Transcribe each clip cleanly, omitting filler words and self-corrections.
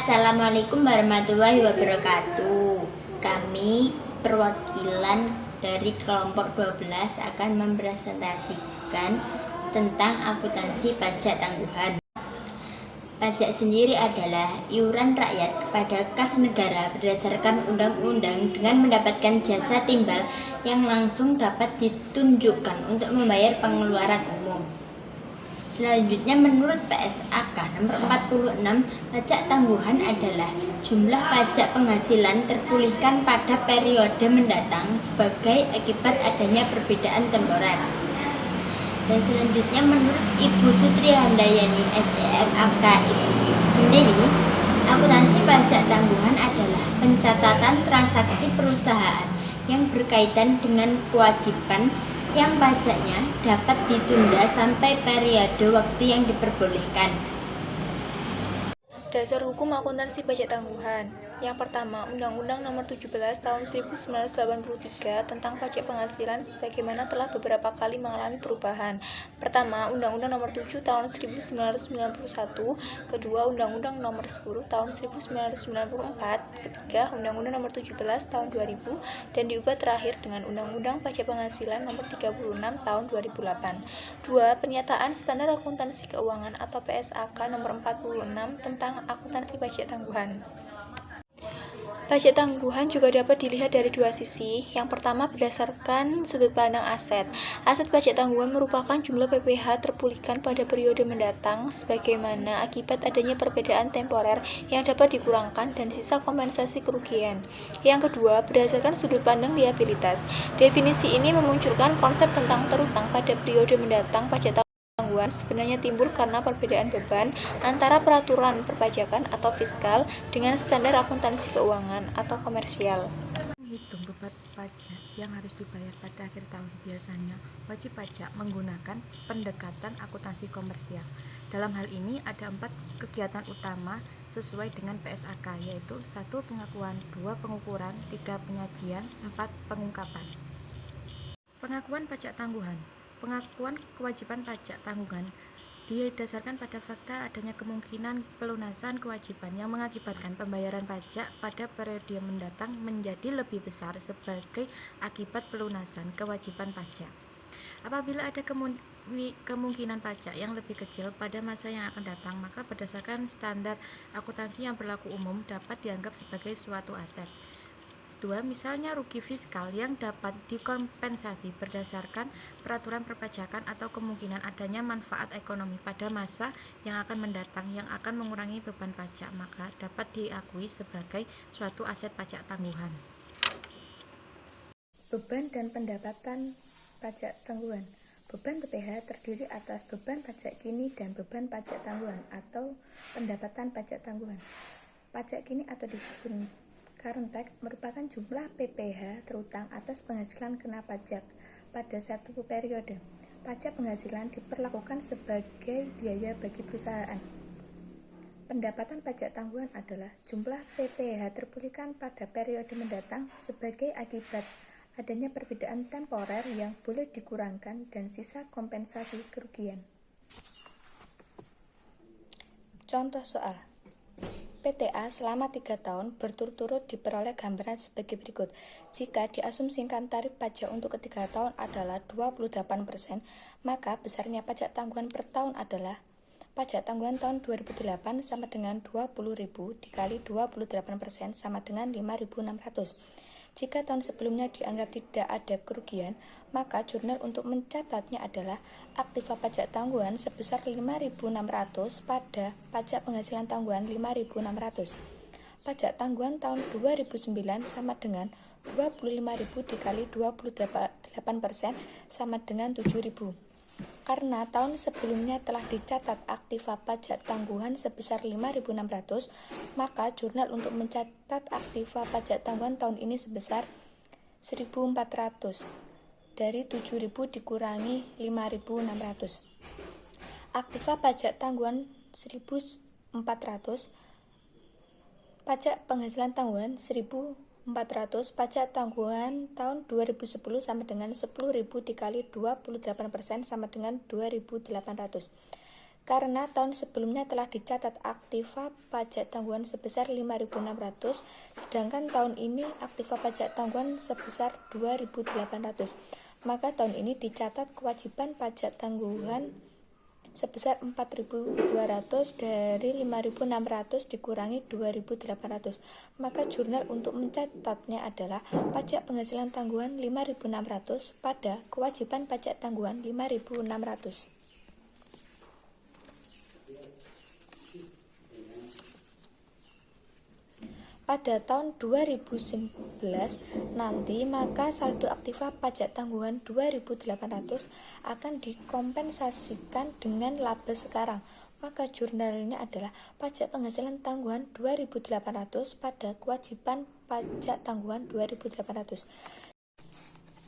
Assalamualaikum warahmatullahi wabarakatuh. Kami perwakilan dari kelompok 12 akan mempresentasikan tentang akuntansi pajak tangguhan. Pajak sendiri adalah iuran rakyat kepada kas negara berdasarkan undang-undang dengan mendapatkan jasa timbal yang langsung dapat ditunjukkan untuk membayar pengeluaran umum. Selanjutnya, menurut PSAK nomor 46, pajak tangguhan adalah jumlah pajak penghasilan terpulihkan pada periode mendatang sebagai akibat adanya perbedaan temporer. Dan selanjutnya, menurut Ibu Sutri Handayani SEMAK sendiri, akuntansi pajak tangguhan adalah pencatatan transaksi perusahaan yang berkaitan dengan kewajiban yang pajaknya dapat ditunda sampai periode waktu yang diperbolehkan. Dasar hukum akuntansi pajak tangguhan. Yang pertama, Undang-Undang Nomor 17 Tahun 1983 tentang pajak penghasilan sebagaimana telah beberapa kali mengalami perubahan. Pertama, Undang-Undang Nomor 7 Tahun 1991, kedua, Undang-Undang Nomor 10 Tahun 1994, ketiga, Undang-Undang Nomor 17 Tahun 2000, dan diubah terakhir dengan Undang-Undang Pajak Penghasilan Nomor 36 Tahun 2008. Dua, Pernyataan Standar Akuntansi Keuangan atau PSAK Nomor 46 tentang akuntansi pajak tangguhan. Pajak tangguhan juga dapat dilihat dari dua sisi. Yang pertama, berdasarkan sudut pandang aset. Aset pajak tangguhan merupakan jumlah PPh terpulihkan pada periode mendatang sebagaimana akibat adanya perbedaan temporer yang dapat dikurangkan dan sisa kompensasi kerugian. Yang kedua, berdasarkan sudut pandang liabilitas. Definisi ini memunculkan konsep tentang terutang pada periode mendatang pajak tangguhan sebenarnya timbul karena perbedaan beban antara peraturan perpajakan atau fiskal dengan standar akuntansi keuangan atau komersial. Menghitung beban pajak yang harus dibayar pada akhir tahun, biasanya wajib pajak menggunakan pendekatan akuntansi komersial. Dalam hal ini ada 4 kegiatan utama sesuai dengan PSAK, yaitu 1. Pengakuan, 2. Pengukuran, 3. Penyajian, 4. Pengungkapan. Pengakuan pajak tangguhan. Pengakuan kewajiban pajak tanggungan didasarkan pada fakta adanya kemungkinan pelunasan kewajiban yang mengakibatkan pembayaran pajak pada periode mendatang menjadi lebih besar sebagai akibat pelunasan kewajiban pajak. Apabila ada kemungkinan pajak yang lebih kecil pada masa yang akan datang, maka berdasarkan standar akuntansi yang berlaku umum dapat dianggap sebagai suatu aset. 2. Misalnya rugi fiskal yang dapat dikompensasi berdasarkan peraturan perpajakan atau kemungkinan adanya manfaat ekonomi pada masa yang akan mendatang yang akan mengurangi beban pajak, maka dapat diakui sebagai suatu aset pajak tangguhan. Beban dan pendapatan pajak tangguhan. Beban PPh terdiri atas beban pajak kini dan beban pajak tangguhan atau pendapatan pajak tangguhan. Pajak kini atau disebut current tax merupakan jumlah PPh terutang atas penghasilan kena pajak pada satu periode. Pajak penghasilan diperlakukan sebagai biaya bagi perusahaan. Pendapatan pajak tangguhan adalah jumlah PPh terpulihkan pada periode mendatang sebagai akibat adanya perbedaan temporer yang boleh dikurangkan dan sisa kompensasi kerugian. Contoh soal. PTA selama 3 tahun berturut-turut diperoleh gambaran sebagai berikut. Jika diasumsikan tarif pajak untuk ketiga tahun adalah 28%, maka besarnya pajak tanggungan per tahun adalah pajak tanggungan tahun 2008 sama dengan 20.000 dikali 28% sama dengan 5.600. Jika tahun sebelumnya dianggap tidak ada kerugian, maka jurnal untuk mencatatnya adalah aktiva pajak tangguhan sebesar 5.600 pada pajak penghasilan tangguhan 5.600. Pajak tangguhan tahun 2009 sama dengan 25.000 dikali 28% sama dengan 7.000. Karena tahun sebelumnya telah dicatat aktiva pajak tangguhan sebesar 5.600, maka jurnal untuk mencatat aktiva pajak tangguhan tahun ini sebesar 1.400. Dari 7.000 dikurangi 5.600. Aktiva pajak tangguhan 1.400, pajak penghasilan tangguhan 1.400, pajak tangguhan tahun 2010 sama dengan 10.000 dikali 28% sama dengan 2.800. karena tahun sebelumnya telah dicatat aktiva pajak tangguhan sebesar 5.600, sedangkan tahun ini aktiva pajak tangguhan sebesar 2.800. Maka tahun ini dicatat kewajiban pajak tangguhan sebesar 4.200 dari 5.600 dikurangi 2.800. Maka jurnal untuk mencatatnya adalah pajak penghasilan tangguhan 5.600 pada kewajiban pajak tangguhan 5.600. Pada tahun 2019 nanti, maka saldo aktiva pajak tangguhan 2.800 akan dikompensasikan dengan laba sekarang. Maka jurnalnya adalah pajak penghasilan tangguhan 2.800 pada kewajiban pajak tangguhan 2.800.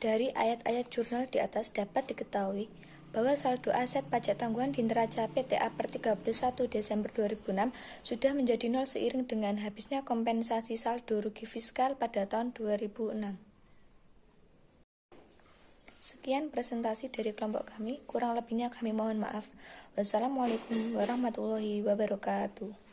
Dari ayat-ayat jurnal di atas dapat diketahui bahwa saldo aset pajak tangguhan di neraca PTA per 31 Desember 2006 sudah menjadi nol seiring dengan habisnya kompensasi saldo rugi fiskal pada tahun 2006. Sekian presentasi dari kelompok kami, kurang lebihnya kami mohon maaf. Wassalamualaikum warahmatullahi wabarakatuh.